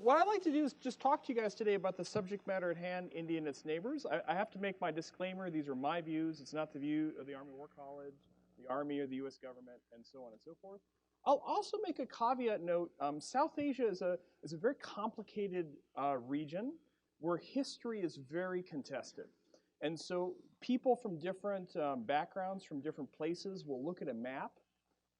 what I'd like to do is just talk to you guys today about the subject matter at hand, India and its neighbors. I have to make my disclaimer. These are my views. It's not the view of the Army War College, the Army, or the U.S. government, and so on and so forth. I'll also make a caveat note. South Asia is a very complicated region where history is very contested. And so people from different backgrounds, from different places, will look at a map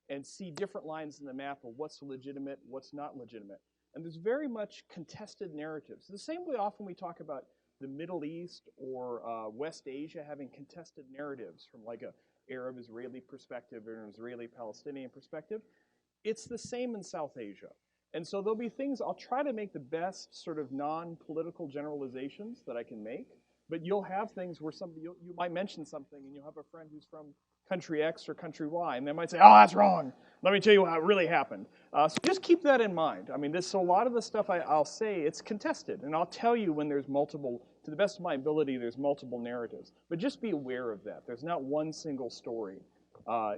and see different lines in the map of what's legitimate, what's not legitimate. And there's very much contested narratives. The same way often we talk about the Middle East or West Asia having contested narratives from like a Arab-Israeli perspective or an Israeli-Palestinian perspective. It's the same in South Asia. And so there'll be things, I'll try to make the best sort of non-political generalizations that I can make, but you'll have things where you might mention something and you'll have a friend who's from country X or country Y, and they might say, oh, that's wrong. Let me tell you how it really happened. So just keep that in mind. I mean, so a lot of the stuff I'll say, it's contested, and I'll tell you when there's multiple, to the best of my ability, there's multiple narratives. But just be aware of that. There's not one single story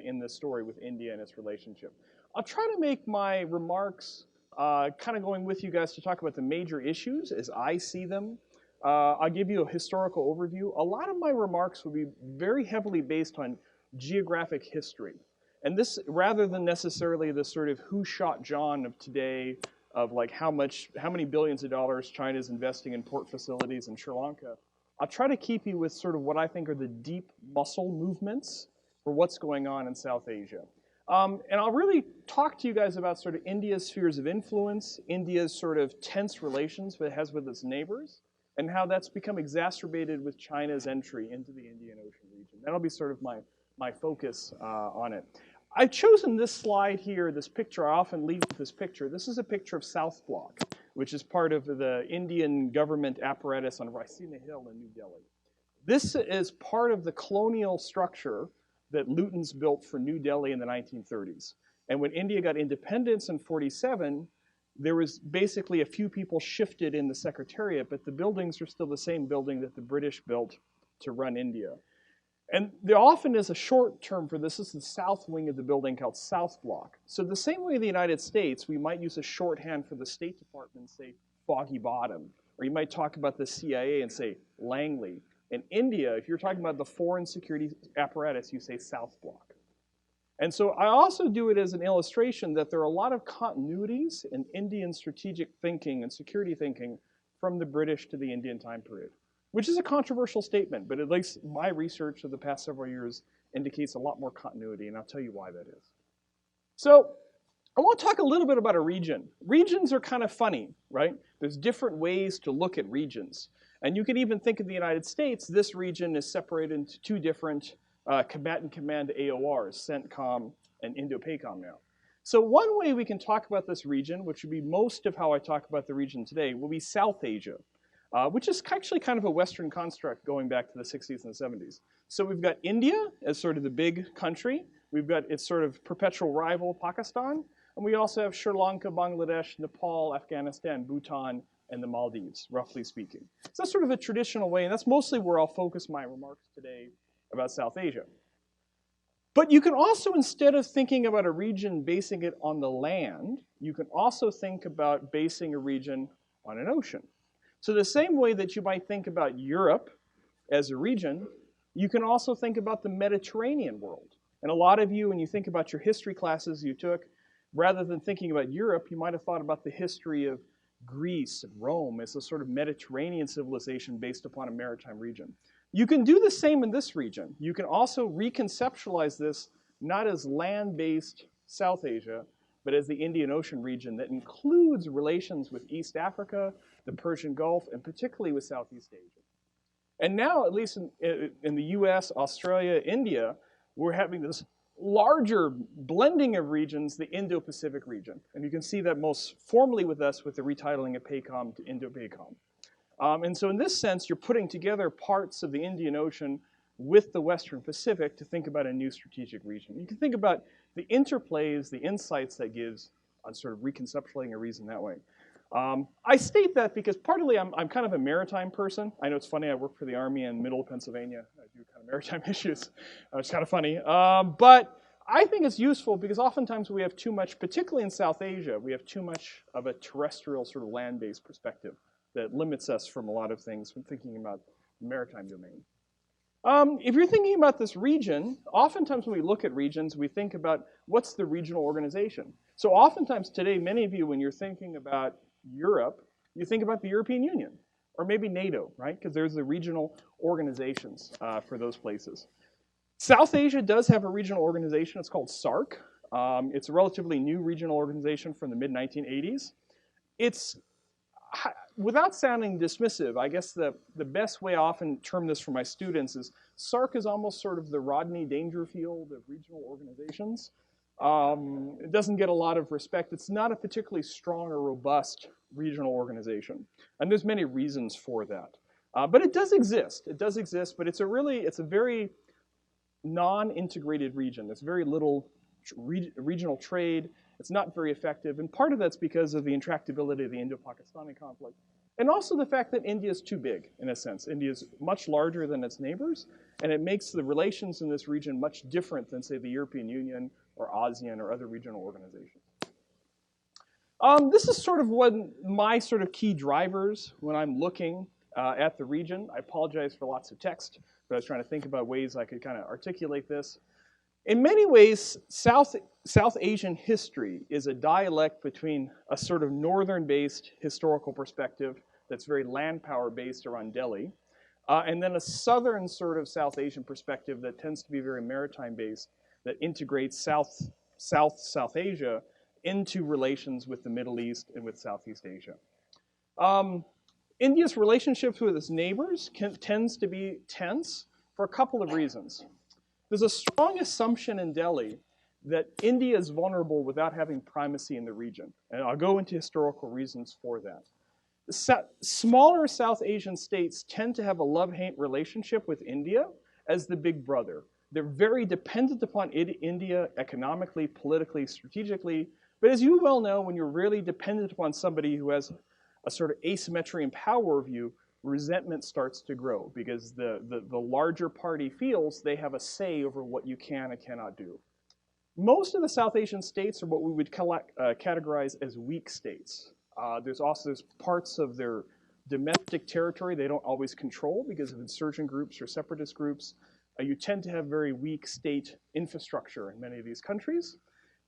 in the story with India and its relationship. I'll try to make my remarks kind of going with you guys to talk about the major issues as I see them. I'll give you a historical overview. A lot of my remarks will be very heavily based on geographic history. And this, rather than necessarily the sort of who shot John of today, of like how many billions of dollars China's investing in port facilities in Sri Lanka, I'll try to keep you with sort of what I think are the deep muscle movements for what's going on in South Asia. And I'll really talk to you guys about sort of India's spheres of influence, India's sort of tense relations it has with its neighbors, and how that's become exacerbated with China's entry into the Indian Ocean region. That'll be sort of my focus on it. I've chosen this slide here, this picture. I often lead with this picture. This is a picture of South Block, which is part of the Indian government apparatus on Raisina Hill in New Delhi. This is part of the colonial structure that Lutens built for New Delhi in the 1930s. And when India got independence in 47, there was basically a few people shifted in the secretariat, but the buildings are still the same building that the British built to run India. And there often is a short term for this. This is the south wing of the building called South Block. So the same way in the United States, we might use a shorthand for the State Department, say Foggy Bottom, or you might talk about the CIA and say Langley. In India, if you're talking about the foreign security apparatus, you say South Block. And so I also do it as an illustration that there are a lot of continuities in Indian strategic thinking and security thinking from the British to the Indian time period, which is a controversial statement, but at least my research of the past several years indicates a lot more continuity, and I'll tell you why that is. So I want to talk a little bit about a region. Regions are kind of funny, right? There's different ways to look at regions. And you can even think of the United States, this region is separated into two different combatant command AORs, CENTCOM and Indo-Pakistan now. So one way we can talk about this region, which would be most of how I talk about the region today, will be South Asia, which is actually kind of a Western construct going back to the 60s and 70s. So we've got India as sort of the big country. We've got its sort of perpetual rival, Pakistan. And we also have Sri Lanka, Bangladesh, Nepal, Afghanistan, Bhutan, and the Maldives, roughly speaking. So that's sort of a traditional way, and that's mostly where I'll focus my remarks today about South Asia. But you can also, instead of thinking about a region basing it on the land, you can also think about basing a region on an ocean. So the same way that you might think about Europe as a region, you can also think about the Mediterranean world. And a lot of you, when you think about your history classes you took, rather than thinking about Europe, you might have thought about the history of Greece and Rome as a sort of Mediterranean civilization based upon a maritime region. You can do the same in this region. You can also reconceptualize this not as land-based South Asia, but as the Indian Ocean region that includes relations with East Africa, the Persian Gulf, and particularly with Southeast Asia. And now, at least in the US, Australia, India, we're having this larger blending of regions, the Indo-Pacific region. And you can see that most formally with us with the retitling of PACOM to Indo-PACOM. And so in this sense, you're putting together parts of the Indian Ocean with the Western Pacific to think about a new strategic region. You can think about the interplays, the insights that gives on sort of reconceptualizing a region that way. I state that because partly I'm kind of a maritime person. I know it's funny, I work for the Army in middle of Pennsylvania. I do kind of maritime issues. It's kind of funny. But I think it's useful because oftentimes we have too much, particularly in South Asia, we have too much of a terrestrial sort of land-based perspective that limits us from a lot of things when thinking about the maritime domain. If you're thinking about this region, oftentimes when we look at regions, we think about what's the regional organization. So oftentimes today, many of you, when you're thinking about Europe, you think about the European Union, or maybe NATO, right? Because there's the regional organizations for those places. South Asia does have a regional organization. It's called SAARC. It's a relatively new regional organization from the mid-1980s. It's, without sounding dismissive, I guess the best way I often term this for my students is SAARC is almost sort of the Rodney Dangerfield of regional organizations. It doesn't get a lot of respect. It's not a particularly strong or robust regional organization. And there's many reasons for that. But it does exist. It does exist, but it's a very non-integrated region. There's very little regional trade. It's not very effective, and part of that's because of the intractability of the Indo-Pakistani conflict, and also the fact that India is too big, in a sense. India is much larger than its neighbors, and it makes the relations in this region much different than, say, the European Union or ASEAN or other regional organizations. This is sort of one my sort of key drivers when I'm looking at the region. I apologize for lots of text, but I was trying to think about ways I could kind of articulate this. In many ways, South Asian history is a dialect between a sort of northern-based historical perspective that's very land power-based around Delhi, and then a southern sort of South Asian perspective that tends to be very maritime-based, that integrates South Asia into relations with the Middle East and with Southeast Asia. India's relationships with its neighbors tends to be tense for a couple of reasons. There's a strong assumption in Delhi that India is vulnerable without having primacy in the region. And I'll go into historical reasons for that. Smaller South Asian states tend to have a love-hate relationship with India as the big brother. They're very dependent upon India economically, politically, strategically. But as you well know, when you're really dependent upon somebody who has a sort of asymmetry in power of you, resentment starts to grow because the larger party feels they have a say over what you can and cannot do. Most of the South Asian states are what we would categorize as weak states. There's parts of their domestic territory they don't always control because of insurgent groups or separatist groups. You tend to have very weak state infrastructure in many of these countries.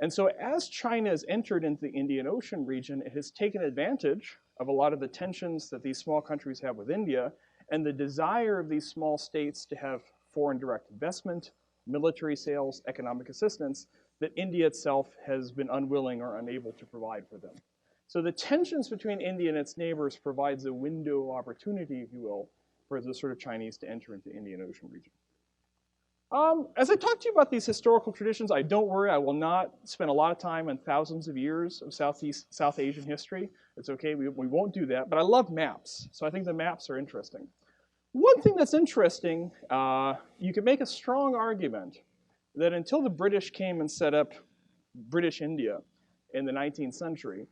And so as China has entered into the Indian Ocean region, it has taken advantage of a lot of the tensions that these small countries have with India and the desire of these small states to have foreign direct investment, military sales, economic assistance that India itself has been unwilling or unable to provide for them. So the tensions between India and its neighbors provides a window of opportunity, if you will, for the sort of Chinese to enter into the Indian Ocean region. As I talk to you about these historical traditions, don't worry, I will not spend a lot of time on thousands of years of South Asian history. It's okay, we won't do that, but I love maps, so I think the maps are interesting. One thing that's interesting, you can make a strong argument that until the British came and set up British India in the 19th century,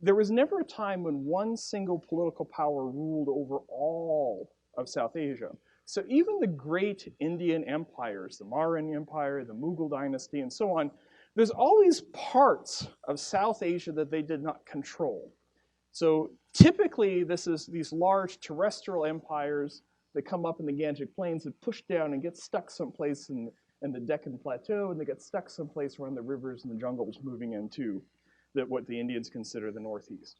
there was never a time when one single political power ruled over all of South Asia. So even the great Indian empires, the Mauryan Empire, the Mughal dynasty, and so on, there's always parts of South Asia that they did not control. So typically, this is these large terrestrial empires that come up in the Ganges Plains that push down and get stuck someplace in the Deccan Plateau, and they get stuck someplace around the rivers and the jungles moving into what the Indians consider the Northeast.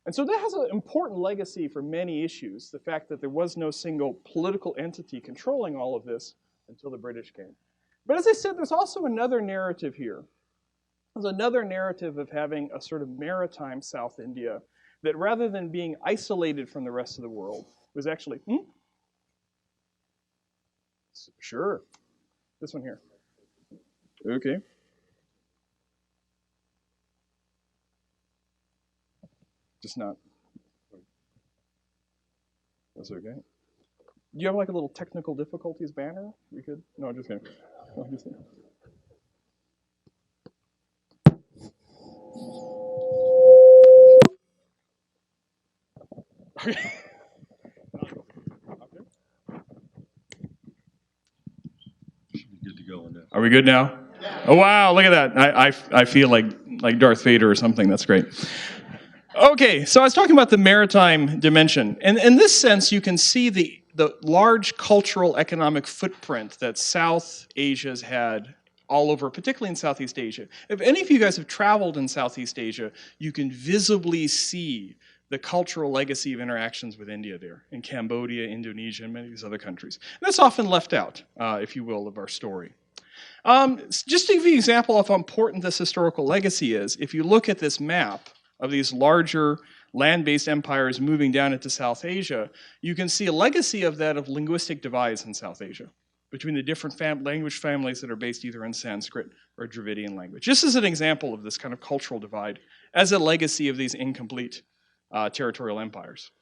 And so that has an important legacy for many issues, the fact that there was no single political entity controlling all of this until the British came. But as I said, there's also another narrative here. There's another narrative of having a sort of maritime South India that rather than being isolated from the rest of the world, was actually, Sure. This one here. Okay. Just not. That's okay. Do you have like a little technical difficulties banner? We could? No, I'm just kidding. Okay. Should be good to go on that. Are we good now? Yeah. Oh, wow, look at that. I feel like Darth Vader or something. That's great. Okay, so I was talking about the maritime dimension. And in this sense, you can see the large cultural economic footprint that South Asia's had all over, particularly in Southeast Asia. If any of you guys have traveled in Southeast Asia, you can visibly see the cultural legacy of interactions with India there, in Cambodia, Indonesia, and many of these other countries. And that's often left out, if you will, of our story. Just to give you an example of how important this historical legacy is, if you look at this map of these larger land-based empires moving down into South Asia, you can see a legacy of that of linguistic divides in South Asia between the different language families that are based either in Sanskrit or Dravidian language. Just as an example of this kind of cultural divide as a legacy of these incomplete territorial empires.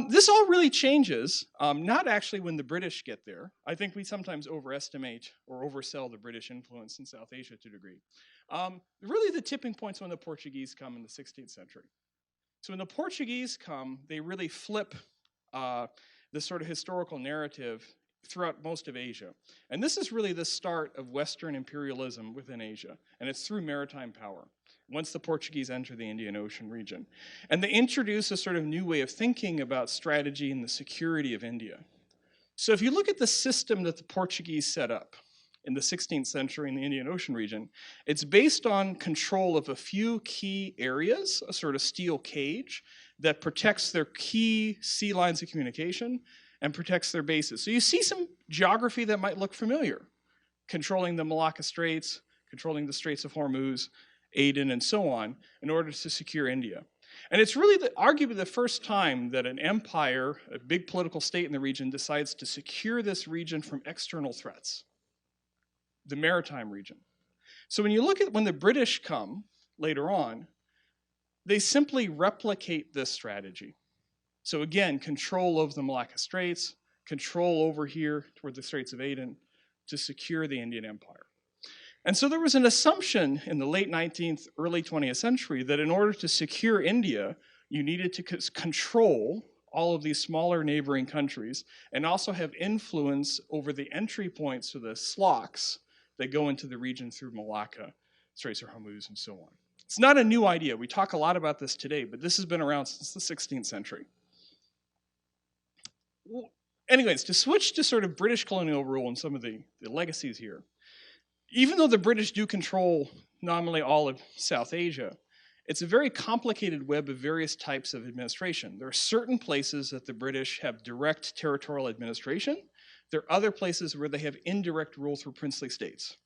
This all really changes, not actually when the British get there. I think we sometimes overestimate or oversell the British influence in South Asia to a degree. Really the tipping point's when the Portuguese come in the 16th century. So when the Portuguese come, they really flip this sort of historical narrative throughout most of Asia. And this is really the start of Western imperialism within Asia, and it's through maritime power, once the Portuguese enter the Indian Ocean region. And they introduce a sort of new way of thinking about strategy and the security of India. So if you look at the system that the Portuguese set up in the 16th century in the Indian Ocean region, it's based on control of a few key areas, a sort of steel cage that protects their key sea lines of communication and protects their bases. So you see some geography that might look familiar, controlling the Malacca Straits, controlling the Straits of Hormuz, Aden, and so on, in order to secure India. And it's really arguably the first time that an empire, a big political state in the region, decides to secure this region from external threats, the maritime region. So when you look at when the British come later on, they simply replicate this strategy. So again, control of the Malacca Straits, control over here toward the Straits of Aden to secure the Indian Empire. And so there was an assumption in the late 19th, early 20th century that in order to secure India, you needed to control all of these smaller neighboring countries and also have influence over the entry points to the SLOCs that go into the region through Malacca, Straits of Hormuz, and so on. It's not a new idea. We talk a lot about this today, but this has been around since the 16th century. Anyways, to switch to sort of British colonial rule and some of the legacies here, even though the British do control nominally all of South Asia, it's a very complicated web of various types of administration. There are certain places that the British have direct territorial administration. There are other places where they have indirect rule through princely states,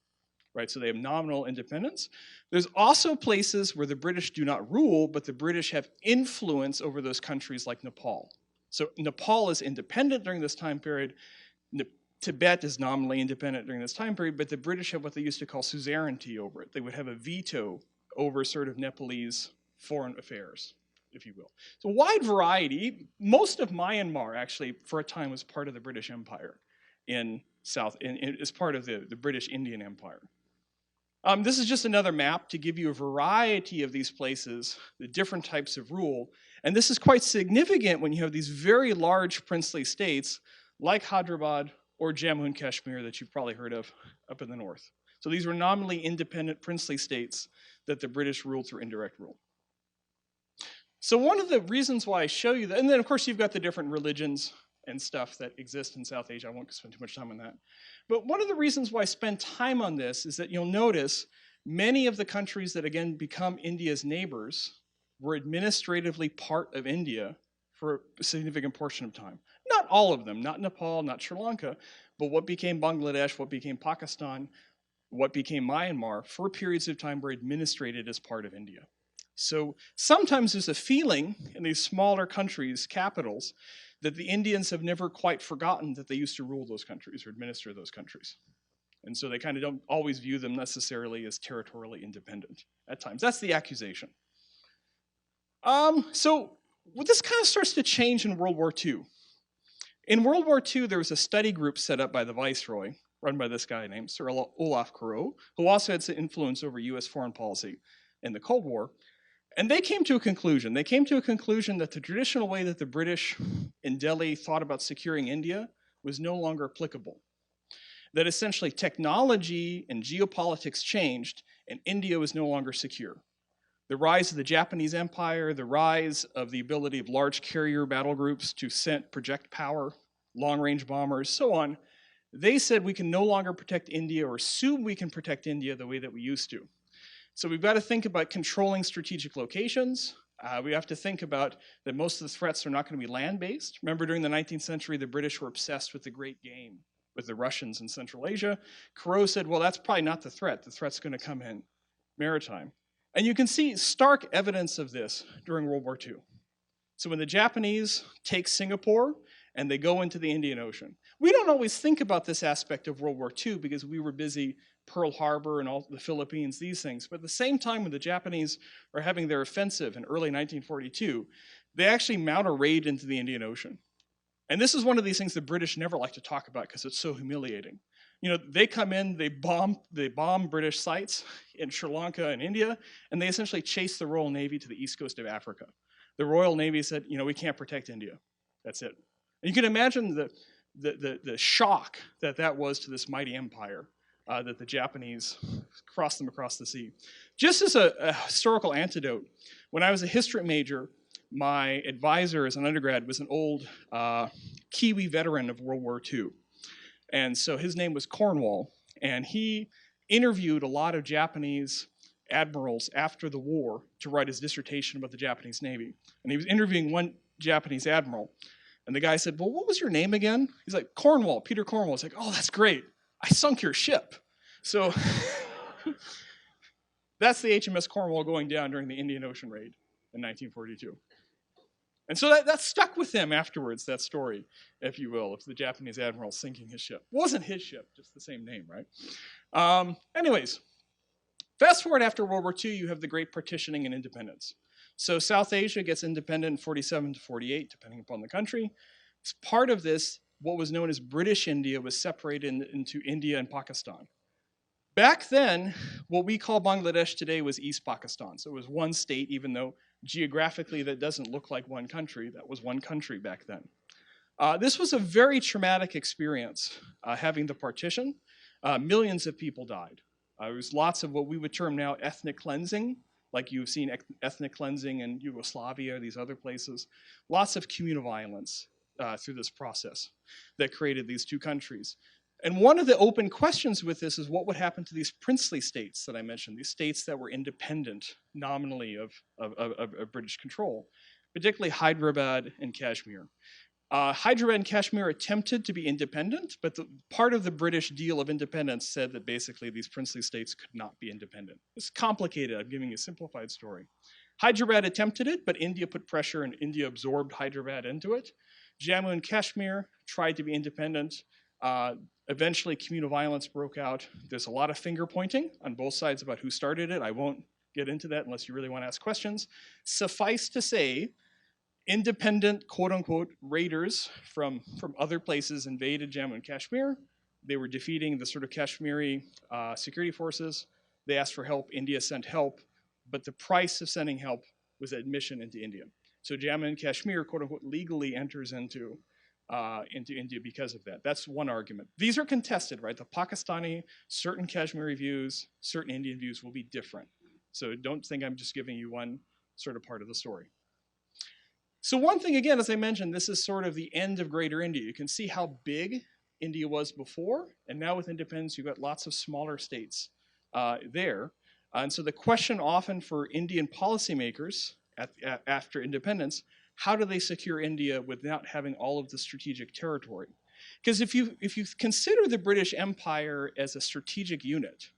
right? So they have nominal independence. There's also places where the British do not rule, but the British have influence over those countries like Nepal. So Nepal is independent during this time period. Tibet is nominally independent during this time period, but the British have what they used to call suzerainty over it. They would have a veto over sort of Nepalese foreign affairs, if you will. So a wide variety. Most of Myanmar actually, for a time, was part of the British Empire as part of the British Indian Empire. This is just another map to give you a variety of these places, the different types of rule. And this is quite significant when you have these very large princely states like Hyderabad or Jammu and Kashmir that you've probably heard of up in the north. So these were nominally independent princely states that the British ruled through indirect rule. So one of the reasons why I show you that, and then of course you've got the different religions and stuff that exist in South Asia. I won't spend too much time on that. But one of the reasons why I spend time on this is that you'll notice many of the countries that again become India's neighbors were administratively part of India for a significant portion of time. Not all of them, not Nepal, not Sri Lanka, but what became Bangladesh, what became Pakistan, what became Myanmar, for periods of time were administrated as part of India. So sometimes there's a feeling in these smaller countries, capitals, that the Indians have never quite forgotten that they used to rule those countries or administer those countries. And so they kind of don't always view them necessarily as territorially independent at times. That's the accusation. So this kind of starts to change in World War II. In World War II, there was a study group set up by the Viceroy, run by this guy named Sir Olaf Carrot, who also had some influence over US foreign policy in the Cold War. And they came to a conclusion. They came to a conclusion that the traditional way that the British in Delhi thought about securing India was no longer applicable. that essentially technology and geopolitics changed and India was no longer secure. The rise of the Japanese Empire, the rise of the ability of large carrier battle groups to project power, long-range bombers, so on, they said we can no longer protect India or assume we can protect India the way that we used to. So we've got to think about controlling strategic locations. We have to think about that most of the threats are not going to be land-based. Remember, during the 19th century, the British were obsessed with the Great Game with the Russians in Central Asia. Corot said, well, that's probably not the threat. The threat's going to come in maritime. And you can see stark evidence of this during World War II. So when the Japanese take Singapore and they go into the Indian Ocean, we don't always think about this aspect of World War II because we were busy Pearl Harbor and all the Philippines, these things. But at the same time, when the Japanese are having their offensive in early 1942, they actually mount a raid into the Indian Ocean. And this is one of these things the British never like to talk about because it's so humiliating. You know, they come in, they bomb British sites in Sri Lanka and India, and they essentially chase the Royal Navy to the east coast of Africa. The Royal Navy said, you know, we can't protect India. That's it. And you can imagine the shock that was to this mighty empire that the Japanese crossed them across the sea. Just as a historical antidote, when I was a history major, my advisor as an undergrad was an old Kiwi veteran of World War II. And so his name was Cornwall, and he interviewed a lot of Japanese admirals after the war to write his dissertation about the Japanese Navy. And he was interviewing one Japanese admiral, and the guy said, well, what was your name again? He's like, Cornwall, Peter Cornwall. He's like, oh, that's great. I sunk your ship. So that's the HMS Cornwall going down during the Indian Ocean raid in 1942. And so that stuck with them afterwards, that story, if you will, of the Japanese admiral sinking his ship. It wasn't his ship, just the same name, right? Anyways, fast forward after World War II, you have the Great Partitioning and Independence. So South Asia gets independent in 47 to 48, depending upon the country. As part of this, what was known as British India was separated into India and Pakistan. Back then, what we call Bangladesh today was East Pakistan. So it was one state, even though geographically that doesn't look like one country. That was one country back then. This was a very traumatic experience, having the partition. Millions of people died. There was lots of what we would term now ethnic cleansing, like you've seen ethnic cleansing in Yugoslavia, these other places. Lots of communal violence through this process that created these two countries. And one of the open questions with this is what would happen to these princely states that I mentioned, these states that were independent nominally of British control, particularly Hyderabad and Kashmir. Hyderabad and Kashmir attempted to be independent, but part of the British deal of independence said that basically these princely states could not be independent. It's complicated. I'm giving you a simplified story. Hyderabad attempted it, but India put pressure and India absorbed Hyderabad into it. Jammu and Kashmir tried to be independent. Eventually, communal violence broke out. There's a lot of finger pointing on both sides about who started it. I won't get into that unless you really want to ask questions. Suffice to say, independent, quote-unquote, raiders from other places invaded Jammu and Kashmir. They were defeating the sort of Kashmiri security forces. They asked for help. India sent help. But the price of sending help was admission into India. So Jammu and Kashmir, quote-unquote, legally enters into India because of that. That's one argument. These are contested, right? The Pakistani, certain Kashmiri views, certain Indian views will be different. So don't think I'm just giving you one sort of part of the story. So one thing, again, as I mentioned, this is sort of the end of Greater India. You can see how big India was before, and now with independence, you've got lots of smaller states there. And so the question often for Indian policymakers after independence, how do they secure India without having all of the strategic territory? Because if you consider the British Empire as a strategic unit,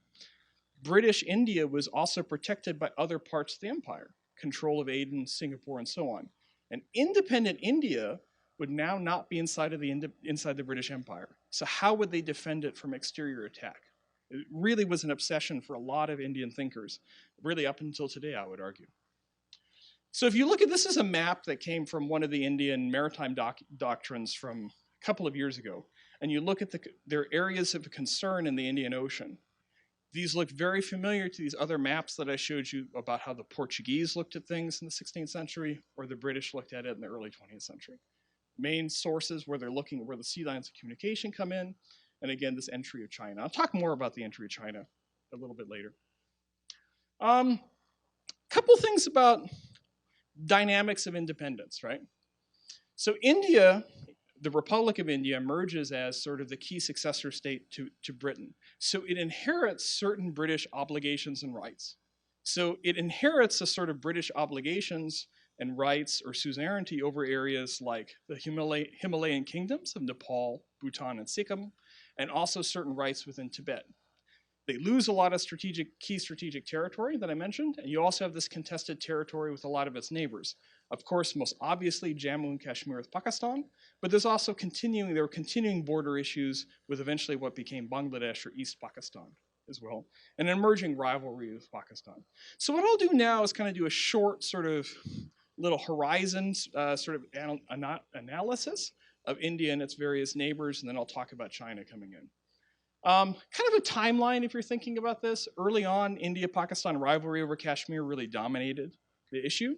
British India was also protected by other parts of the empire, control of Aden, Singapore, and so on. And independent India would now not be inside the British Empire. So how would they defend it from exterior attack? It really was an obsession for a lot of Indian thinkers, really up until today, I would argue. So if you look at this is a map that came from one of the Indian maritime doctrines from a couple of years ago, and you look at their areas of concern in the Indian Ocean. These look very familiar to these other maps that I showed you about how the Portuguese looked at things in the 16th century, or the British looked at it in the early 20th century. Main sources where they're looking, where the sea lines of communication come in. and again, this entry of China. I'll talk more about the entry of China a little bit later. Couple things about dynamics of independence, right? So India, the Republic of India, emerges as sort of the key successor state to Britain. So it inherits certain British obligations and rights. So it inherits a sort of British obligations and rights or suzerainty over areas like the Himalayan kingdoms of Nepal, Bhutan, and Sikkim, and also certain rights within Tibet. They lose a lot of key strategic territory that I mentioned, and you also have this contested territory with a lot of its neighbors. Of course, most obviously, Jammu and Kashmir with Pakistan, but there were continuing border issues with eventually what became Bangladesh or East Pakistan as well, an emerging rivalry with Pakistan. So what I'll do now is kind of do a short sort of little horizon sort of analysis of India and its various neighbors, and then I'll talk about China coming in. Kind of a timeline if you're thinking about this. Early on, India-Pakistan rivalry over Kashmir really dominated the issue.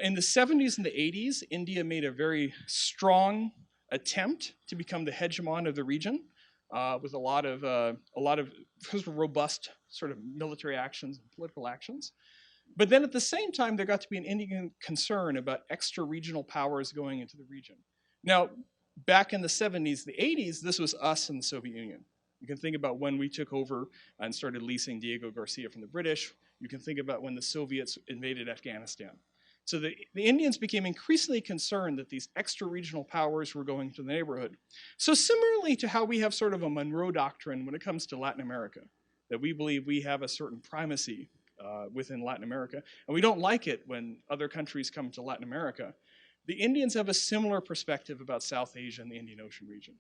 In the 70s and the 80s, India made a very strong attempt to become the hegemon of the region with a lot of robust sort of military actions and political actions. But then at the same time, there got to be an Indian concern about extra-regional powers going into the region. Now, back in the 70s, the 80s, this was us and the Soviet Union. You can think about when we took over and started leasing Diego Garcia from the British. You can think about when the Soviets invaded Afghanistan. So the Indians became increasingly concerned that these extra-regional powers were going to the neighborhood. So similarly to how we have sort of a Monroe Doctrine when it comes to Latin America, that we believe we have a certain primacy within Latin America, and we don't like it when other countries come to Latin America, the Indians have a similar perspective about South Asia and the Indian Ocean region.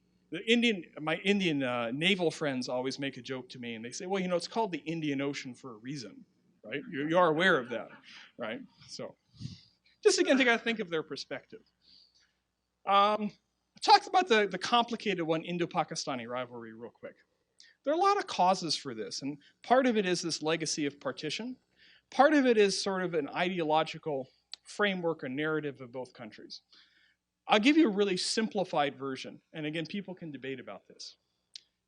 My Indian naval friends always make a joke to me, and they say, well, you know, it's called the Indian Ocean for a reason, right? You are aware of that, right? So just again to kind of think of their perspective. I talked about the complicated one, Indo-Pakistani rivalry, real quick. There are a lot of causes for this, and part of it is this legacy of partition. Part of it is sort of an ideological framework or narrative of both countries. I'll give you a really simplified version, and again, people can debate about this.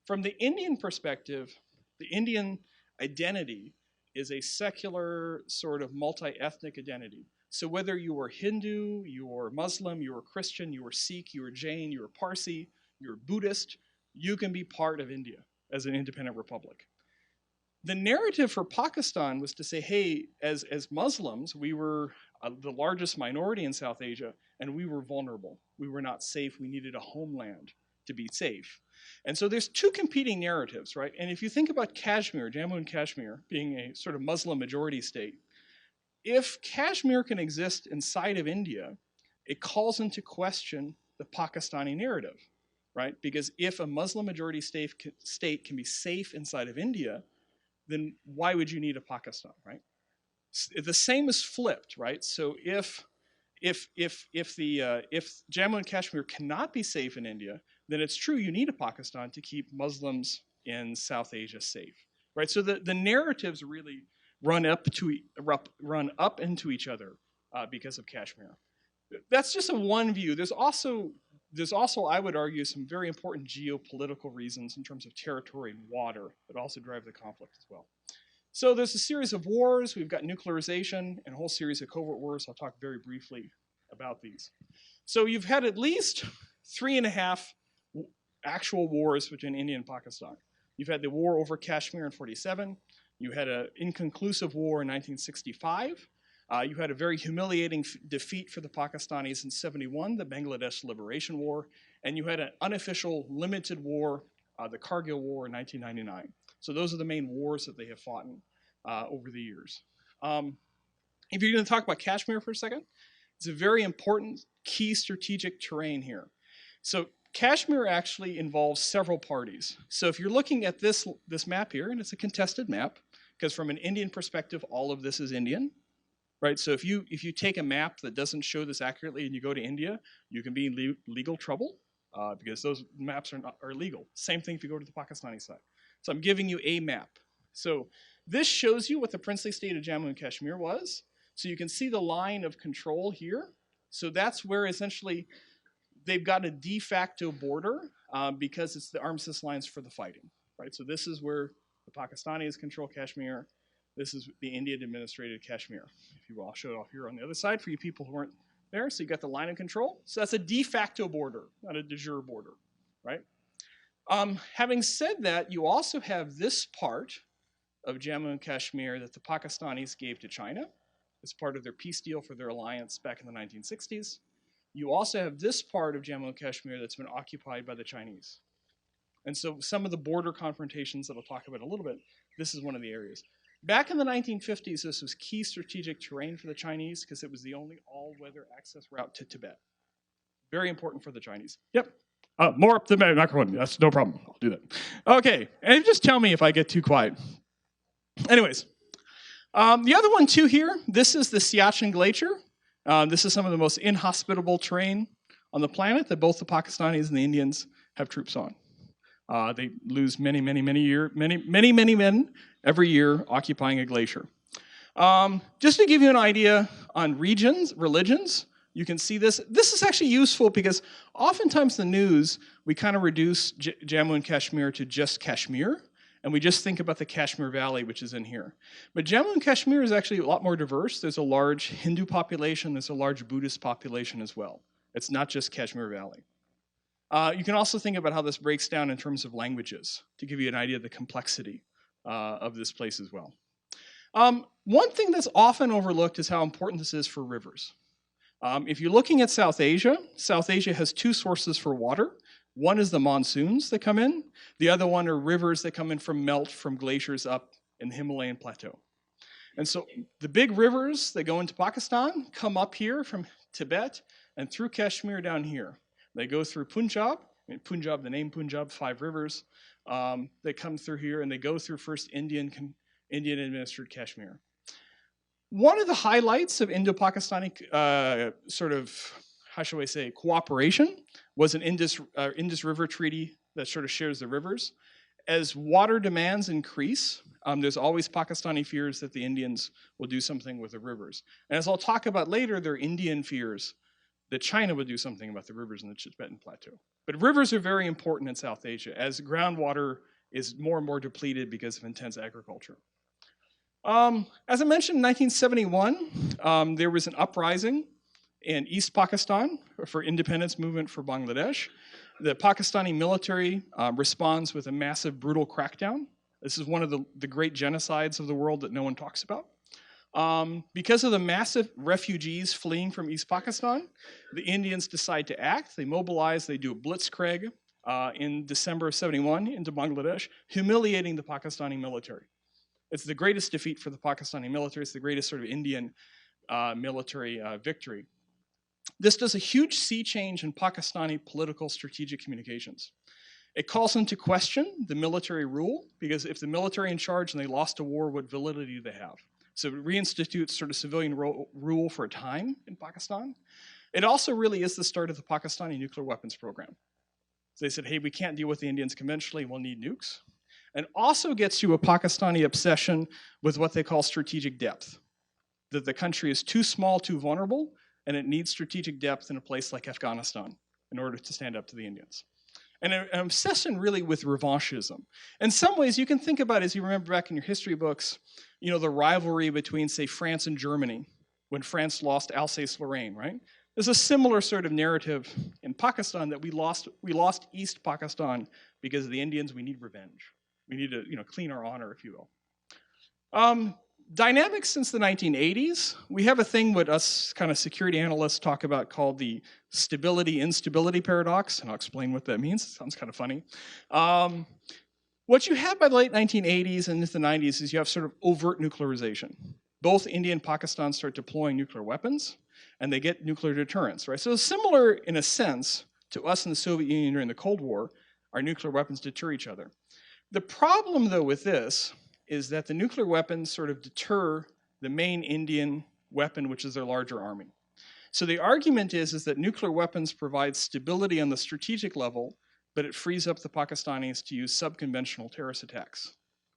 From the Indian perspective, the Indian identity is a secular sort of multi-ethnic identity. So whether you are Hindu, you are Muslim, you are Christian, you are Sikh, you are Jain, you are Parsi, you are Buddhist, you can be part of India as an independent republic. The narrative for Pakistan was to say, hey, as Muslims, we were the largest minority in South Asia, and we were vulnerable. We were not safe. We needed a homeland to be safe. And so there's two competing narratives, right? And if you think about Kashmir, Jammu and Kashmir, being a sort of Muslim majority state, if Kashmir can exist inside of India, it calls into question the Pakistani narrative, right? Because if a Muslim majority state can be safe inside of India, then why would you need a Pakistan, right? The same is flipped, right? So if Jammu and Kashmir cannot be safe in India, then it's true you need a Pakistan to keep Muslims in South Asia safe, right? So the narratives really run up into each other because of Kashmir. That's just one view. There's also, I would argue, some very important geopolitical reasons in terms of territory and water that also drive the conflict as well. So there's a series of wars. We've got nuclearization and a whole series of covert wars. I'll talk very briefly about these. So you've had at least 3.5 actual wars between India and Pakistan. You've had the war over Kashmir in 1947. You had an inconclusive war in 1965. You had a very humiliating defeat for the Pakistanis in 1971, the Bangladesh Liberation War. And you had an unofficial limited war, the Kargil War in 1999. So those are the main wars that they have fought in over the years. If you're going to talk about Kashmir for a second, it's a very important key strategic terrain here. So Kashmir actually involves several parties. So if you're looking at this map here, and it's a contested map, because from an Indian perspective, all of this is Indian, right? So if you take a map that doesn't show this accurately and you go to India, you can be in legal trouble because those maps are illegal. Same thing if you go to the Pakistani side. So I'm giving you a map. So this shows you what the princely state of Jammu and Kashmir was. So you can see the line of control here. So that's where essentially they've got a de facto border because it's the armistice lines for the fighting, right? So this is where the Pakistanis control Kashmir. This is the Indian-administrated Kashmir, if you will. I'll show it off here on the other side for you people who weren't there. So you got the line of control. So that's a de facto border, not a de jure border, right? Having said that, you also have this part of Jammu and Kashmir that the Pakistanis gave to China as part of their peace deal for their alliance back in the 1960s. You also have this part of Jammu and Kashmir that's been occupied by the Chinese. And so some of the border confrontations that I'll talk about in a little bit, this is one of the areas. Back in the 1950s, this was key strategic terrain for the Chinese because it was the only all-weather access route to Tibet. Very important for the Chinese. Yep. More up the microphone. That's no problem. I'll do that. Okay. And just tell me if I get too quiet. Anyways. The other one, too, here, this is the Siachen Glacier. This is some of the most inhospitable terrain on the planet that both the Pakistanis and the Indians have troops on. They lose many men every year occupying a glacier. Just to give you an idea on regions, religions, you can see this. This is actually useful because oftentimes in the news, we kind of reduce Jammu and Kashmir to just Kashmir, and we just think about the Kashmir Valley, which is in here. But Jammu and Kashmir is actually a lot more diverse. There's a large Hindu population. There's a large Buddhist population as well. It's not just Kashmir Valley. You can also think about how this breaks down in terms of languages to give you an idea of the complexity of this place as well. One thing that's often overlooked is how important this is for rivers. If you're looking at South Asia has two sources for water. One is the monsoons that come in. The other one are rivers that come in from melt from glaciers up in the Himalayan plateau. And so the big rivers that go into Pakistan come up here from Tibet and through Kashmir down here. They go through Punjab. The name Punjab, 5 rivers. They come through here and they go through first Indian-administered Kashmir. One of the highlights of Indo-Pakistani cooperation was an Indus River Treaty that sort of shares the rivers. As water demands increase, there's always Pakistani fears that the Indians will do something with the rivers. And as I'll talk about later, there are Indian fears that China would do something about the rivers in the Tibetan Plateau. But rivers are very important in South Asia as groundwater is more and more depleted because of intense agriculture. As I mentioned, in 1971, there was an uprising in East Pakistan for independence movement for Bangladesh. The Pakistani military responds with a massive, brutal crackdown. This is one of the great genocides of the world that no one talks about. Because of the massive refugees fleeing from East Pakistan, the Indians decide to act. They mobilize, they do a blitzkrieg in December of '71 into Bangladesh, humiliating the Pakistani military. It's the greatest defeat for the Pakistani military. It's the greatest sort of Indian military victory. This does a huge sea change in Pakistani political strategic communications. It calls into question the military rule, because if the military in charge and they lost a war, what validity do they have? So it reinstitutes sort of civilian rule for a time in Pakistan. It also really is the start of the Pakistani nuclear weapons program. So they said, hey, we can't deal with the Indians conventionally, we'll need nukes. And also gets to a Pakistani obsession with what they call strategic depth. That the country is too small, too vulnerable, and it needs strategic depth in a place like Afghanistan in order to stand up to the Indians. And an obsession really with revanchism. In some ways, you can think about, as you remember back in your history books, the rivalry between, say, France and Germany when France lost Alsace-Lorraine, right? There's a similar sort of narrative in Pakistan that we lost East Pakistan because of the Indians. We need revenge. We need to, clean our honor, if you will. Dynamics since the 1980s, we have a thing what us kind of security analysts talk about called the stability-instability paradox, and I'll explain what that means. It sounds kind of funny. What you have by the late 1980s and into the 90s is you have sort of overt nuclearization. Both India and Pakistan start deploying nuclear weapons, and they get nuclear deterrence, right? So similar, in a sense, to us in the Soviet Union during the Cold War, our nuclear weapons deter each other. The problem, though, with this is that the nuclear weapons sort of deter the main Indian weapon, which is their larger army. So the argument is that nuclear weapons provide stability on the strategic level, but it frees up the Pakistanis to use subconventional terrorist attacks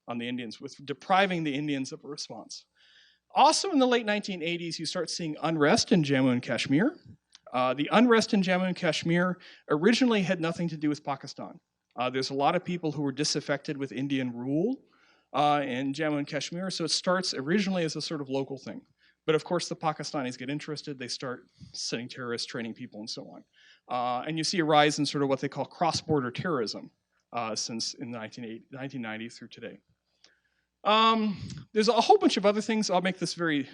on the Indians, with depriving the Indians of a response. Also in the late 1980s, you start seeing unrest in Jammu and Kashmir. The unrest in Jammu and Kashmir originally had nothing to do with Pakistan. There's a lot of people who were disaffected with Indian rule in Jammu and Kashmir, so it starts originally as a sort of local thing. But of course, the Pakistanis get interested, they start sending terrorists, training people, and so on. And you see a rise in sort of what they call cross-border terrorism since in the 1990s through today. There's a whole bunch of other things. I'll make this very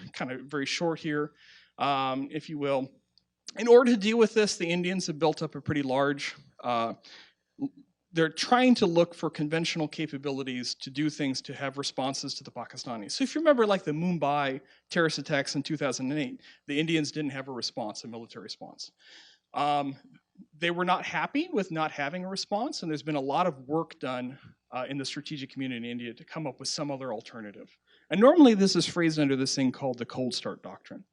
short here, if you will. In order to deal with this, the Indians have built up a pretty large, they're trying to look for conventional capabilities to do things to have responses to the Pakistanis. So if you remember like the Mumbai terrorist attacks in 2008, the Indians didn't have a response, a military response. They were not happy with not having a response, and there's been a lot of work done in the strategic community in India to come up with some other alternative. And normally this is phrased under this thing called the cold start doctrine.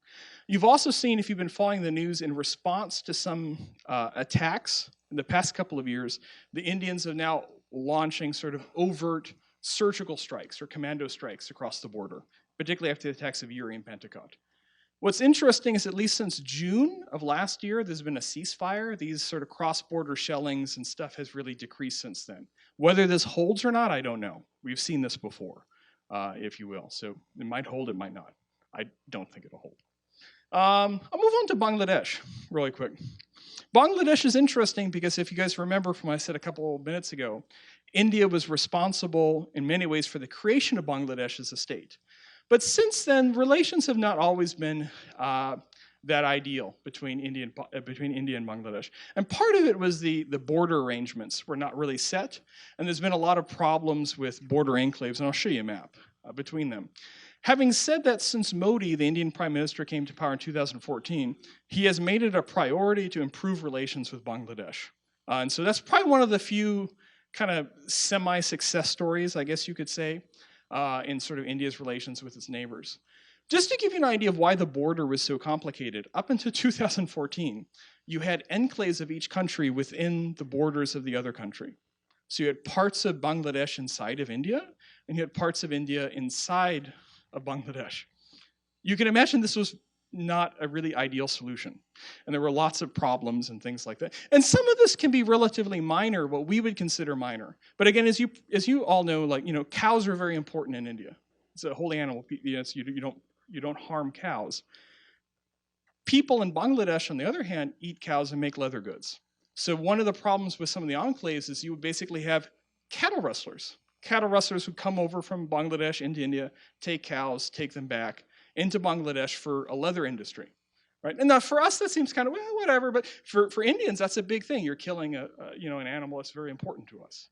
You've also seen, if you've been following the news, in response to some attacks in the past couple of years, the Indians are now launching sort of overt surgical strikes or commando strikes across the border, particularly after the attacks of Uri and Pentecost. What's interesting is at least since June of last year, there's been a ceasefire. These sort of cross-border shellings and stuff has really decreased since then. Whether this holds or not, I don't know. We've seen this before, if you will. So it might hold, it might not. I don't think it'll hold. I'll move on to Bangladesh really quick. Bangladesh is interesting because if you guys remember from what I said a couple of minutes ago, India was responsible in many ways for the creation of Bangladesh as a state. But since then, relations have not always been that ideal between India and Bangladesh. And part of it was the border arrangements were not really set, and there's been a lot of problems with border enclaves, and I'll show you a map between them. Having said that, since Modi, the Indian Prime Minister, came to power in 2014, he has made it a priority to improve relations with Bangladesh. And so that's probably one of the few kind of semi-success stories, I guess you could say, in sort of India's relations with its neighbors. Just to give you an idea of why the border was so complicated, up until 2014, you had enclaves of each country within the borders of the other country. So you had parts of Bangladesh inside of India, and you had parts of India inside of Bangladesh. You can imagine this was not a really ideal solution. And there were lots of problems and things like that. And some of this can be relatively minor, what we would consider minor. But again, as you all know, like, you know, cows are very important in India. It's a holy animal. Yes, you don't harm cows. People in Bangladesh, on the other hand, eat cows and make leather goods. So one of the problems with some of the enclaves is you would basically have cattle rustlers. Cattle rustlers who come over from Bangladesh into India, take cows, take them back into Bangladesh for a leather industry, right? And now for us that seems kind of, well, whatever, but for Indians that's a big thing. You're killing an animal that's very important to us.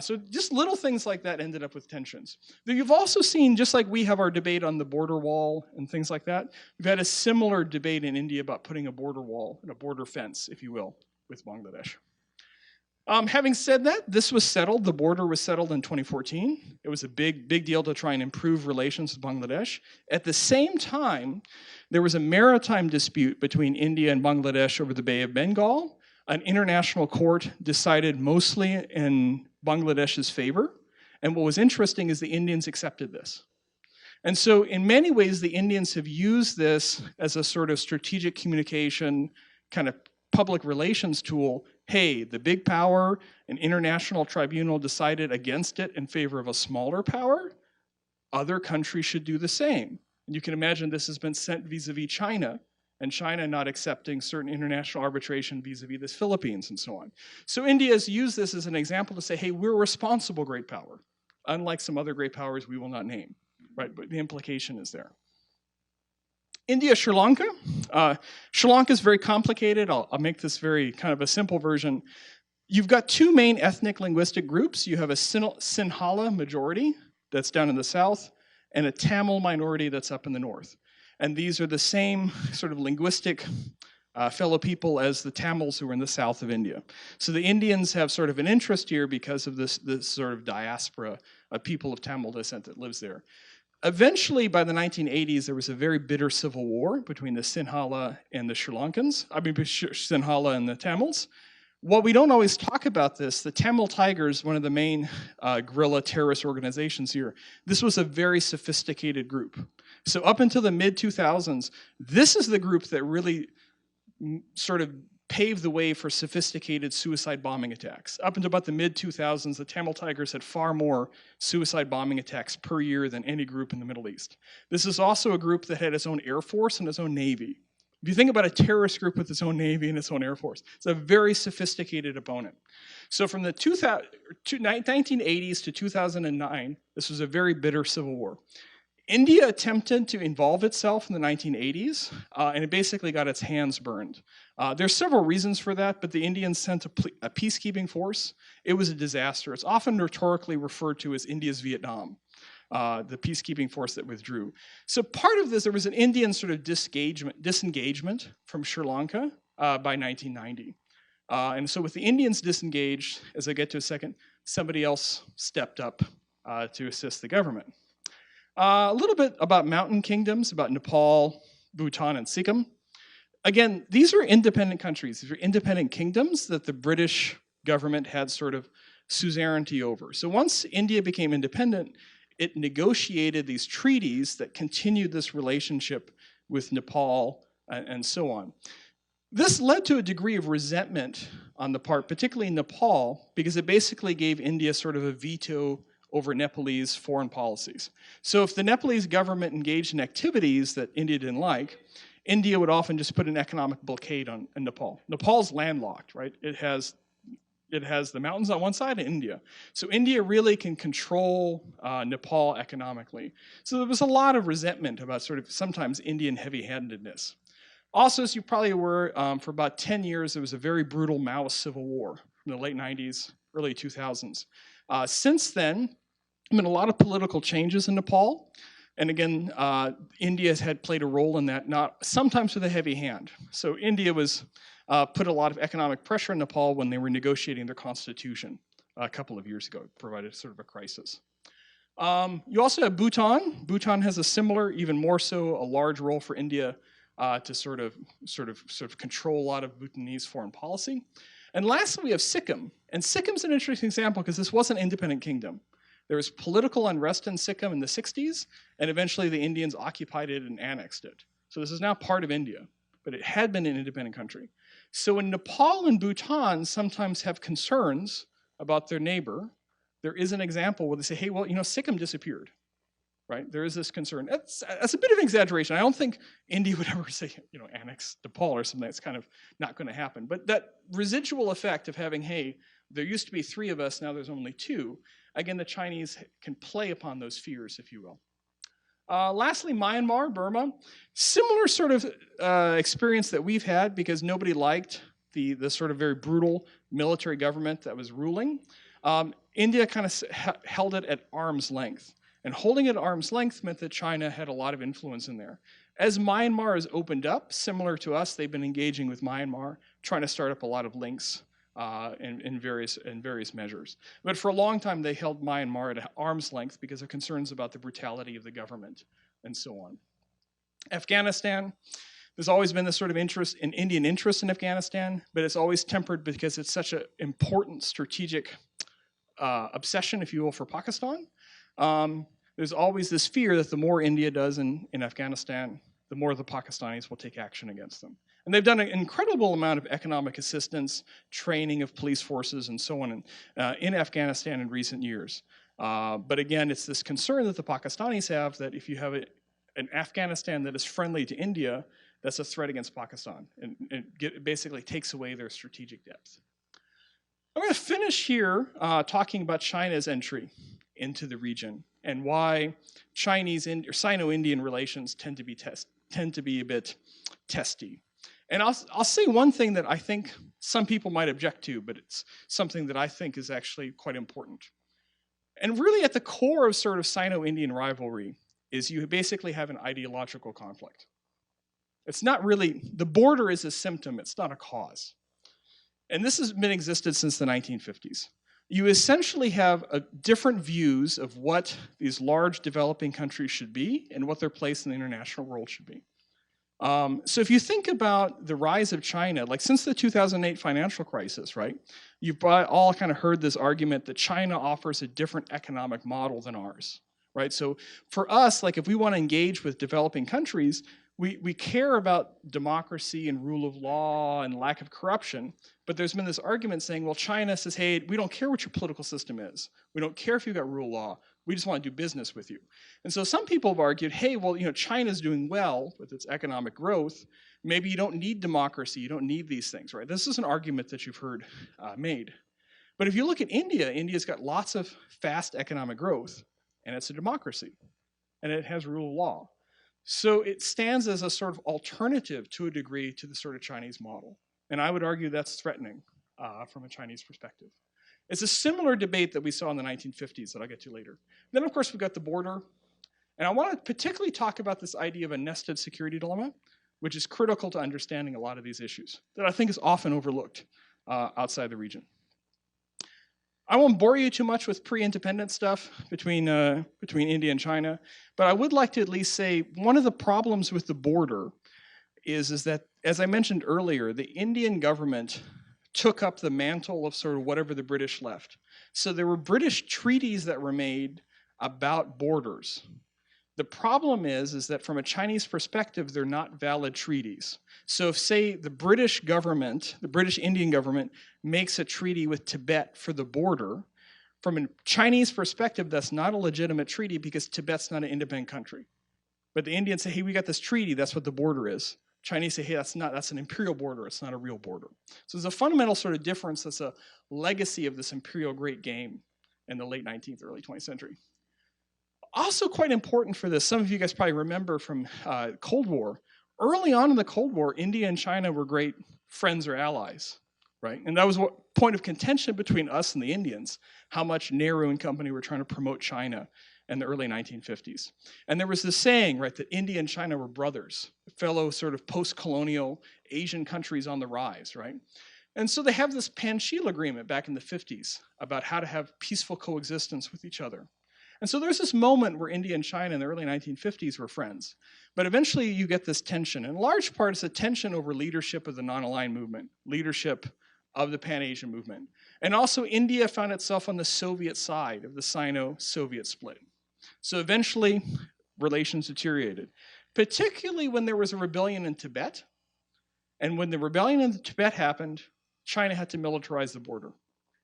So just little things like that ended up with tensions. You've also seen, just like we have our debate on the border wall and things like that, we've had a similar debate in India about putting a border wall and a border fence, if you will, with Bangladesh. Having said that, this was settled. The border was settled in 2014. It was a big deal to try and improve relations with Bangladesh. At the same time, there was a maritime dispute between India and Bangladesh over the Bay of Bengal. An international court decided mostly in Bangladesh's favor. And what was interesting is the Indians accepted this. And so in many ways, the Indians have used this as a sort of strategic communication kind of public relations tool. Hey, the big power, an international tribunal decided against it in favor of a smaller power. Other countries should do the same. And you can imagine this has been sent vis-a-vis China, and China not accepting certain international arbitration vis-a-vis the Philippines and so on. So India has used this as an example to say, hey, we're a responsible great power, unlike some other great powers we will not name, right? But the implication is there. India, Sri Lanka. Sri Lanka is very complicated. I'll make this very kind of a simple version. You've got two main ethnic linguistic groups. You have a Sinhala majority that's down in the south, and a Tamil minority that's up in the north. And these are the same sort of linguistic fellow people as the Tamils who are in the south of India. So the Indians have sort of an interest here because of this sort of diaspora of people of Tamil descent that lives there. Eventually, by the 1980s, there was a very bitter civil war between the Sinhala and the Sri Lankans. Sinhala and the Tamils. While we don't always talk about this, the Tamil Tigers, one of the main guerrilla terrorist organizations here, this was a very sophisticated group. So up until the mid-2000s, this is the group that really sort of paved the way for sophisticated suicide bombing attacks. Up until about the mid-2000s, the Tamil Tigers had far more suicide bombing attacks per year than any group in the Middle East. This is also a group that had its own air force and its own navy. If you think about a terrorist group with its own navy and its own air force, it's a very sophisticated opponent. So from the 1980s to 2009, this was a very bitter civil war. India attempted to involve itself in the 1980s, and it basically got its hands burned. There's several reasons for that, but the Indians sent a peacekeeping force. It was a disaster. It's often rhetorically referred to as India's Vietnam, the peacekeeping force that withdrew. So part of this, there was an Indian sort of disengagement from Sri Lanka by 1990. And so with the Indians disengaged, as I get to a second, somebody else stepped up to assist the government. A little bit about mountain kingdoms, about Nepal, Bhutan, and Sikkim. Again, these are independent countries. These are independent kingdoms that the British government had sort of suzerainty over. So once India became independent, it negotiated these treaties that continued this relationship with Nepal and so on. This led to a degree of resentment on the part, particularly in Nepal, because it basically gave India sort of a veto over Nepalese foreign policies. So if the Nepalese government engaged in activities that India didn't like, India would often just put an economic blockade on Nepal. Nepal's landlocked, right? It has the mountains on one side and India. So India really can control Nepal economically. So there was a lot of resentment about sort of sometimes Indian heavy-handedness. Also, as you probably were, for about 10 years, there was a very brutal Maoist civil war in the late 90s, early 2000s. Since then, there have been a lot of political changes in Nepal. And again, India has played a role in that, sometimes with a heavy hand. So India was put a lot of economic pressure on Nepal when they were negotiating their constitution a couple of years ago. It provided sort of a crisis. You also have Bhutan. Bhutan has a similar, even more so, a large role for India to sort of control a lot of Bhutanese foreign policy. And lastly, we have Sikkim. And Sikkim's an interesting example because this was an independent kingdom. There was political unrest in Sikkim in the 60s, and eventually the Indians occupied it and annexed it. So this is now part of India, but it had been an independent country. So when Nepal and Bhutan sometimes have concerns about their neighbor, there is an example where they say, hey, well, Sikkim disappeared, right? There is this concern. That's a bit of an exaggeration. I don't think India would ever say, annex Nepal or something. That's kind of not going to happen. But that residual effect of having, hey, there used to be 3 of us, now there's only 2. Again, the Chinese can play upon those fears, if you will. Lastly, Myanmar, Burma. Similar sort of experience that we've had because nobody liked the sort of very brutal military government that was ruling. India kind of held it at arm's length. And holding it at arm's length meant that China had a lot of influence in there. As Myanmar has opened up, similar to us, they've been engaging with Myanmar, trying to start up a lot of links in various measures. But for a long time, they held Myanmar at arm's length because of concerns about the brutality of the government and so on. Afghanistan, there's always been this sort of Indian interest in Afghanistan, but it's always tempered because it's such an important strategic obsession, if you will, for Pakistan. There's always this fear that the more India does in Afghanistan, the more the Pakistanis will take action against them. And they've done an incredible amount of economic assistance, training of police forces, and so on in Afghanistan in recent years. But again, it's this concern that the Pakistanis have that if you have an Afghanistan that is friendly to India, that's a threat against Pakistan. And it basically takes away their strategic depth. I'm going to finish here talking about China's entry into the region and why Chinese or Sino-Indian relations tend to be a bit testy. And I'll say one thing that I think some people might object to, but it's something that I think is actually quite important. And really at the core of sort of Sino-Indian rivalry is you basically have an ideological conflict. It's not really, the border is a symptom, it's not a cause. And this has been existed since the 1950s. You essentially have different views of what these large developing countries should be and what their place in the international world should be. So if you think about the rise of China, like since the 2008 financial crisis, right, you've all kind of heard this argument that China offers a different economic model than ours, right? So for us, like if we want to engage with developing countries, we care about democracy and rule of law and lack of corruption, but there's been this argument saying, well, China says, hey, we don't care what your political system is. We don't care if you've got rule of law. We just want to do business with you. And so some people have argued, hey, well, China's doing well with its economic growth. Maybe you don't need democracy. You don't need these things, right? This is an argument that you've heard made. But if you look at India, India's got lots of fast economic growth, and it's a democracy, and it has rule of law. So it stands as a sort of alternative to a degree to the sort of Chinese model. And I would argue that's threatening from a Chinese perspective. It's a similar debate that we saw in the 1950s that I'll get to later. Then, of course, we've got the border. And I want to particularly talk about this idea of a nested security dilemma, which is critical to understanding a lot of these issues that I think is often overlooked outside the region. I won't bore you too much with pre-independence stuff between India and China, but I would like to at least say one of the problems with the border is that, as I mentioned earlier, the Indian government took up the mantle of sort of whatever the British left. So there were British treaties that were made about borders. The problem is that from a Chinese perspective, they're not valid treaties. So if, say, the British government, the British Indian government, makes a treaty with Tibet for the border, from a Chinese perspective, that's not a legitimate treaty because Tibet's not an independent country. But the Indians say, hey, we got this treaty, that's what the border is. Chinese say, hey, that's an imperial border, it's not a real border. So there's a fundamental sort of difference that's a legacy of this imperial great game in the late 19th, early 20th century. Also quite important for this, some of you guys probably remember from Cold War. Early on in the Cold War, India and China were great friends or allies, right? And that was what point of contention between us and the Indians, how much Nehru and company were trying to promote China in the early 1950s. And there was this saying, right, that India and China were brothers, fellow sort of post-colonial Asian countries on the rise, right? And so they have this Panchil agreement back in the 50s about how to have peaceful coexistence with each other. And so there's this moment where India and China in the early 1950s were friends. But eventually you get this tension. In large part, it's a tension over leadership of the non-aligned movement, leadership of the Pan-Asian movement. And also India found itself on the Soviet side of the Sino-Soviet split. So eventually, relations deteriorated, particularly when there was a rebellion in Tibet. And when the rebellion in Tibet happened, China had to militarize the border.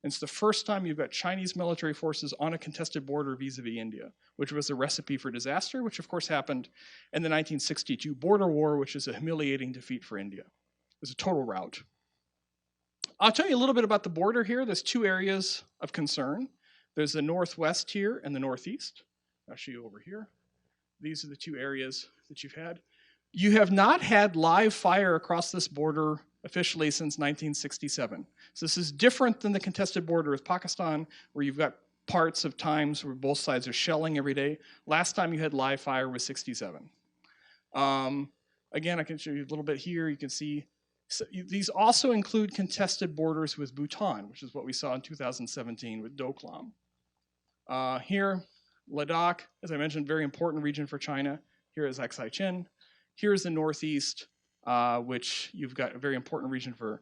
And it's the first time you've got Chinese military forces on a contested border vis-a-vis India, which was a recipe for disaster, which of course happened in the 1962 border war, which is a humiliating defeat for India. It was a total rout. I'll tell you a little bit about the border here. There's two areas of concern. There's the northwest here and the northeast. I'll show you over here. These are the two areas that you've had. You have not had live fire across this border officially since 1967. So this is different than the contested border with Pakistan, where you've got parts of times where both sides are shelling every day. Last time you had live fire was 67. Again, I can show you a little bit here. You can see so these also include contested borders with Bhutan, which is what we saw in 2017 with Doklam. Here, Ladakh, as I mentioned, very important region for China. Here is Aksai Chin. Here's the northeast, which you've got a very important region for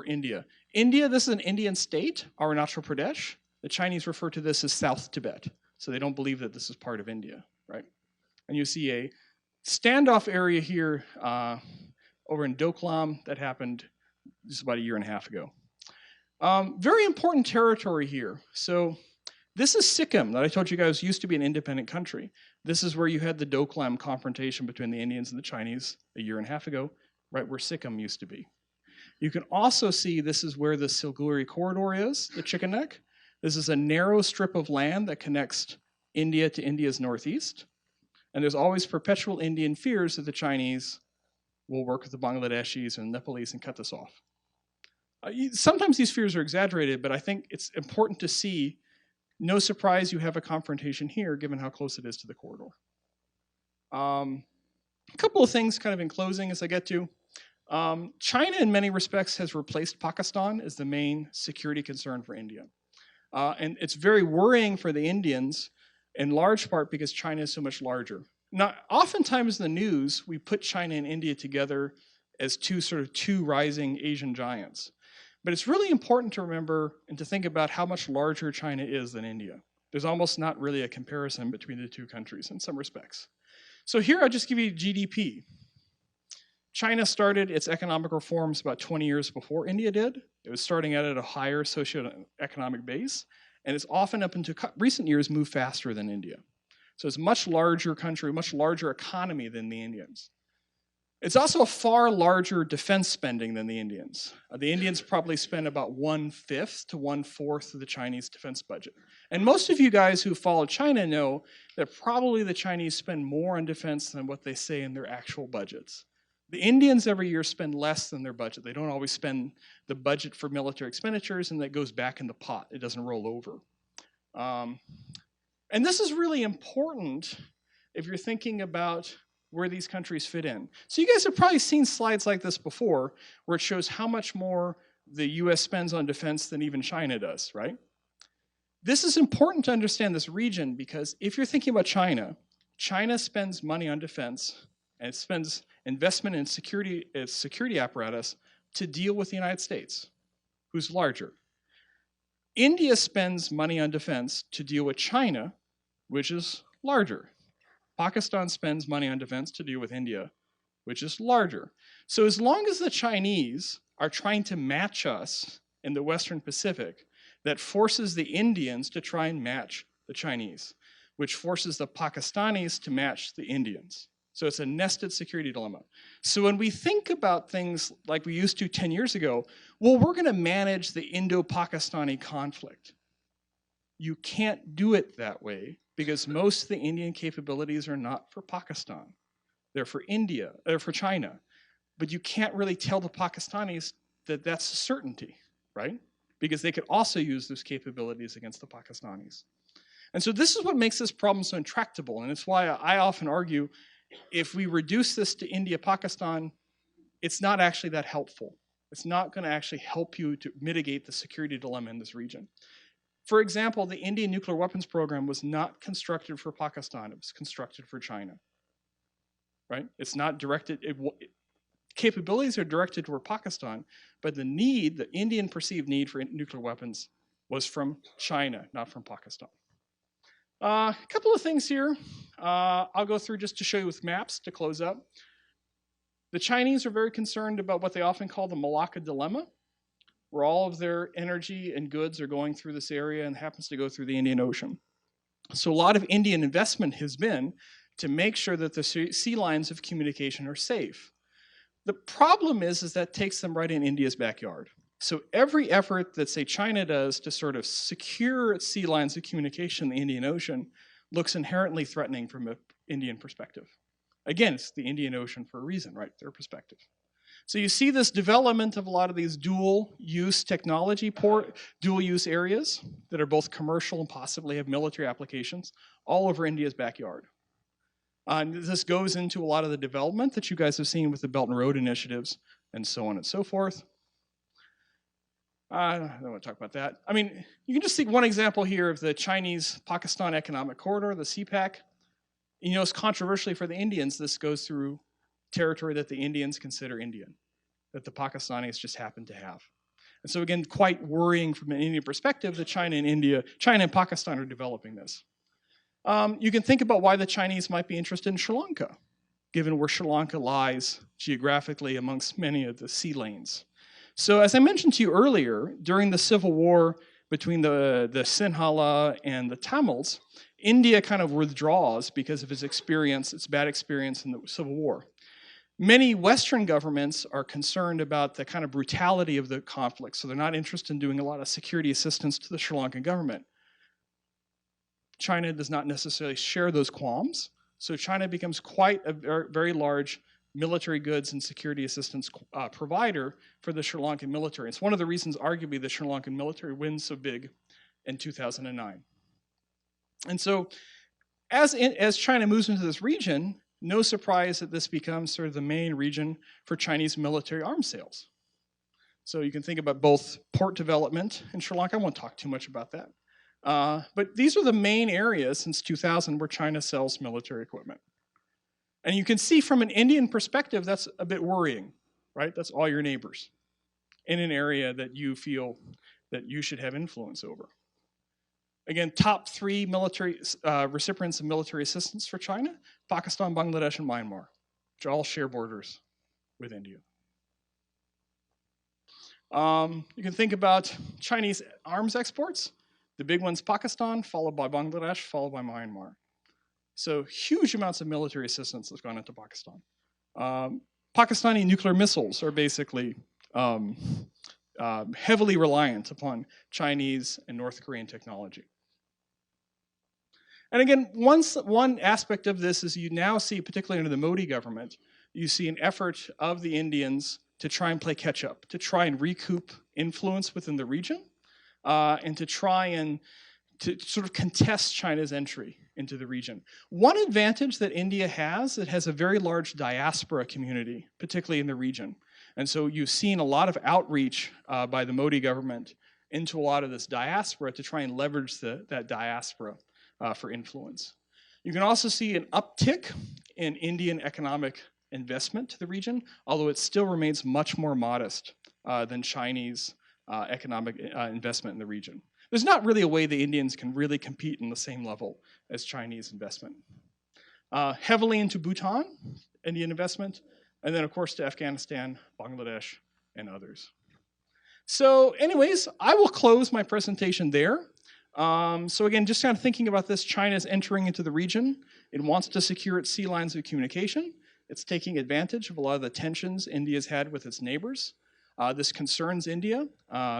India. India, this is an Indian state, Arunachal Pradesh. The Chinese refer to this as South Tibet, so they don't believe that this is part of India, right? And you see a standoff area here over in Doklam that happened just about a year and a half ago. Very important territory here. So this is Sikkim that I told you guys used to be an independent country. This is where you had the Doklam confrontation between the Indians and the Chinese a year and a half ago, right where Sikkim used to be. You can also see this is where the Siliguri corridor is, the Chicken Neck. This is a narrow strip of land that connects India to India's northeast. And there's always perpetual Indian fears that the Chinese will work with the Bangladeshis and Nepalese and cut this off. Sometimes these fears are exaggerated, but I think it's important to see. No surprise you have a confrontation here, given how close it is to the corridor. A couple of things kind of in closing as I get to. China, in many respects, has replaced Pakistan as the main security concern for India. And it's very worrying for the Indians, in large part because China is so much larger. Now, oftentimes in the news, we put China and India together as two rising Asian giants. But it's really important to remember and to think about how much larger China is than India. There's almost not really a comparison between the two countries in some respects. So here I'll just give you GDP. China started its economic reforms about 20 years before India did. It was starting out at a higher socioeconomic base, and it's often up into recent years moved faster than India. So it's a much larger country, much larger economy than the Indians. It's also a far larger defense spending than the Indians. The Indians probably spend about 1/5 to 1/4 of the Chinese defense budget. And most of you guys who follow China know that probably the Chinese spend more on defense than what they say in their actual budgets. The Indians every year spend less than their budget. They don't always spend the budget for military expenditures, and that goes back in the pot. It doesn't roll over. And this is really important if you're thinking about where these countries fit in. So you guys have probably seen slides like this before, where it shows how much more the US spends on defense than even China does, right? This is important to understand this region because if you're thinking about China, China spends money on defense and it spends investment in its security apparatus to deal with the United States, who's larger. India spends money on defense to deal with China, which is larger. Pakistan spends money on defense to deal with India, which is larger. So as long as the Chinese are trying to match us in the Western Pacific, that forces the Indians to try and match the Chinese, which forces the Pakistanis to match the Indians. So it's a nested security dilemma. So when we think about things like we used to 10 years ago, well, we're going to manage the Indo-Pakistani conflict. You can't do it that way because most of the Indian capabilities are not for Pakistan. They're for India, or for China. But you can't really tell the Pakistanis that that's a certainty, right? Because they could also use those capabilities against the Pakistanis. And so this is what makes this problem so intractable, and it's why I often argue if we reduce this to India-Pakistan, it's not actually that helpful. It's not going to actually help you to mitigate the security dilemma in this region. For example, the Indian nuclear weapons program was not constructed for Pakistan. It was constructed for China, right? It's not directed, capabilities are directed toward Pakistan, but the need, the Indian perceived need for nuclear weapons was from China, not from Pakistan. A couple of things here I'll go through just to show you with maps to close up. The Chinese are very concerned about what they often call the Malacca dilemma, where all of their energy and goods are going through this area and happens to go through the Indian Ocean. So a lot of Indian investment has been to make sure that the sea lines of communication are safe. The problem is that takes them right in India's backyard. So every effort that, say, China does to sort of secure its sea lines of communication in the Indian Ocean looks inherently threatening from an Indian perspective. Again, it's the Indian Ocean for a reason, right? Their perspective. So you see this development of a lot of these dual-use technology, dual-use areas that are both commercial and possibly have military applications all over India's backyard. And this goes into a lot of the development that you guys have seen with the Belt and Road initiatives and so on and so forth. I don't want to talk about that. I mean, you can just see one example here of the Chinese-Pakistan Economic Corridor, the CPEC. You notice controversially for the Indians, this goes through territory that the Indians consider Indian, that the Pakistanis just happen to have. And so again, quite worrying from an Indian perspective that China and Pakistan are developing this. You can think about why the Chinese might be interested in Sri Lanka, given where Sri Lanka lies geographically amongst many of the sea lanes. So as I mentioned to you earlier, during the civil war between the Sinhala and the Tamils, India kind of withdraws because of its bad experience in the Civil War. Many Western governments are concerned about the kind of brutality of the conflict, so they're not interested in doing a lot of security assistance to the Sri Lankan government. China does not necessarily share those qualms, so China becomes quite a very large military goods and security assistance provider for the Sri Lankan military. It's one of the reasons, arguably, the Sri Lankan military wins so big in 2009. And so, as China moves into this region, no surprise that this becomes sort of the main region for Chinese military arms sales. So you can think about both port development in Sri Lanka. I won't talk too much about that. But these are the main areas since 2000 where China sells military equipment. And you can see from an Indian perspective, that's a bit worrying, right? That's all your neighbors in an area that you feel that you should have influence over. Again, top 3 military recipients of military assistance for China: Pakistan, Bangladesh, and Myanmar, which all share borders with India. You can think about Chinese arms exports. The big one's Pakistan, followed by Bangladesh, followed by Myanmar. So huge amounts of military assistance has gone into Pakistan. Pakistani nuclear missiles are basically heavily reliant upon Chinese and North Korean technology. And again, one aspect of this is you now see, particularly under the Modi government, you see an effort of the Indians to try and play catch up, to try and recoup influence within the region, and to try and to sort of contest China's entry into the region. One advantage that India has, it has a very large diaspora community, particularly in the region. And so you've seen a lot of outreach by the Modi government into a lot of this diaspora to try and leverage that diaspora for influence. You can also see an uptick in Indian economic investment to the region, although it still remains much more modest than Chinese economic investment in the region. There's not really a way the Indians can really compete in the same level as Chinese investment. Heavily into Bhutan, Indian investment, and then of course to Afghanistan, Bangladesh, and others. So anyways, I will close my presentation there. So again, just kind of thinking about this, China's entering into the region. It wants to secure its sea lines of communication. It's taking advantage of a lot of the tensions India's had with its neighbors. This concerns India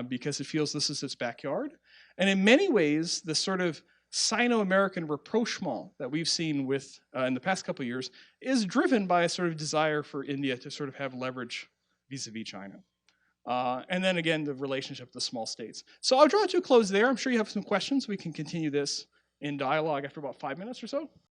because it feels this is its backyard. And in many ways, the sort of Sino-American rapprochement that we've seen with in the past couple of years is driven by a sort of desire for India to sort of have leverage vis-a-vis China. And then again, the relationship with the small states. So I'll draw to a close there. I'm sure you have some questions. We can continue this in dialogue after about 5 minutes or so.